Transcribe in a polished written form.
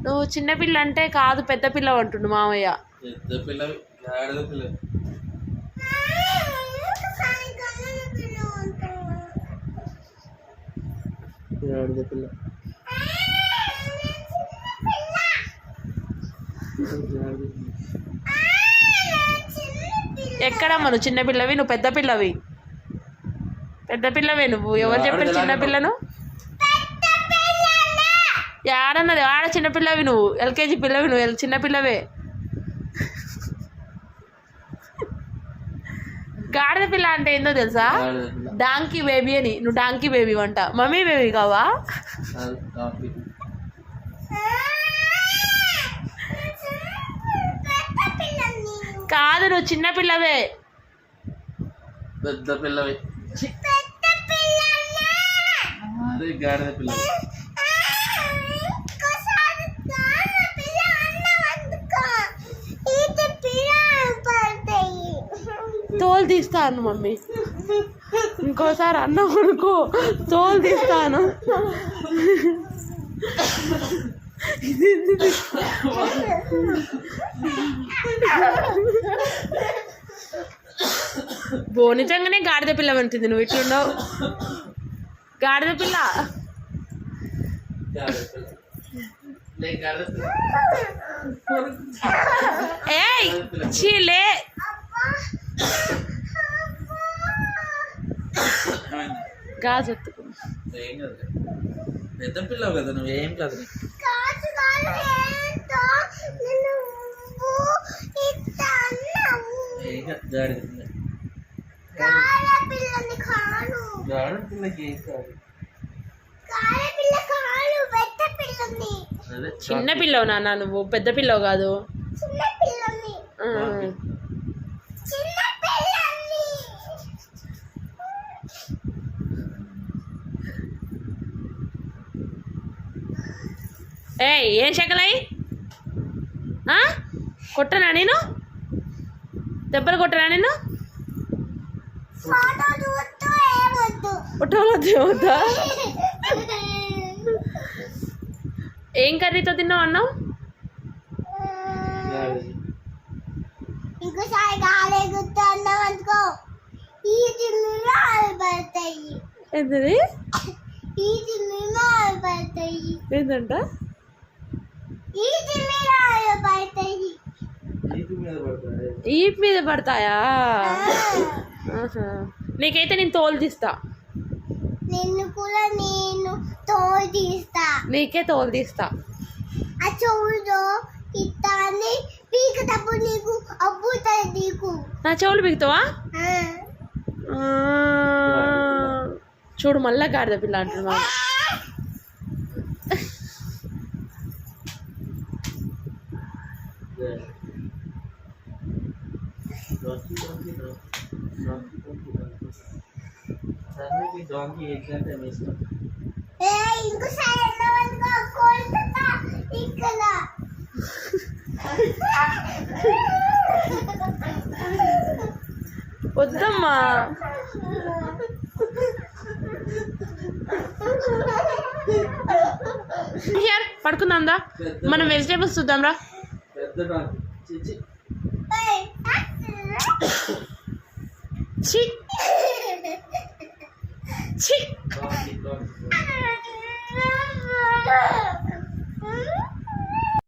నువ్వు చిన్నపిల్ల అంటే కాదు, పెద్ద పిల్ల అంటుండు మామయ్య. పెద్ద పిల్ల, గాడిద పిల్ల. గాడిద పిల్ల. ఎక్కడమ్మా నువ్వు చిన్నపిల్లవి? నువ్వు పెద్ద పిల్లవి. పెద్ద పిల్లవే నువ్వు. ఎవరు చెప్పారు చిన్నపిల్లను? ఆడన్నది ఆడ చిన్నపిల్లవి నువ్వు. ఎల్కేజీ పిల్లవి నువ్వు, చిన్నపిల్లవే. గాడిద పిల్ల అంటే ఏందో తెలుసా? డాంకీ బేబీ అని. నువ్వు డాంకీ బేబీ అంట. మమ్మీ బేబీ కావా? కాదు, నువ్వు చిన్నపిల్లవే. పెద్ద పిల్లవి. అదే గాడిద పిల్ల. తోలు తీస్తాను మమ్మీ, ఇంకోసారి అన్నం కొనుక్కో, తోలు తీస్తాను. నిజంగానే గాడిద పిల్ల అంటుంది. నువ్వు ఇట్లున్నావు. గాడిద పిల్ల. ఏయ్ చీలే. గాజు పెద్ద పిల్లవు కదా నువ్వు, ఏం కాదు. చిన్న పిల్లవు నాన్న, నువ్వు పెద్ద పిల్లవు కాదు. ఏయ్ ఏం శకలై? కొట్టనా నేను? దెబ్బలు కొట్టనా నేను? ఫోటోలు ఏం కర్రీతో తిన్నావు అన్నావు? ఏంటది? ఏంటంట? ఈప్ మీద పడతాయా? నీకైతే నేను తోలు తీస్తా. నీకే తోలు తీస్తా. నా చెవులు పీకుతావా? చూడు మళ్ళా గాడిద పిల్ల అంటున్నా. వద్దమ్మా. పడుకుందాం రా, మనం వెజిటేబుల్స్ చూద్దాం రా. ఛీ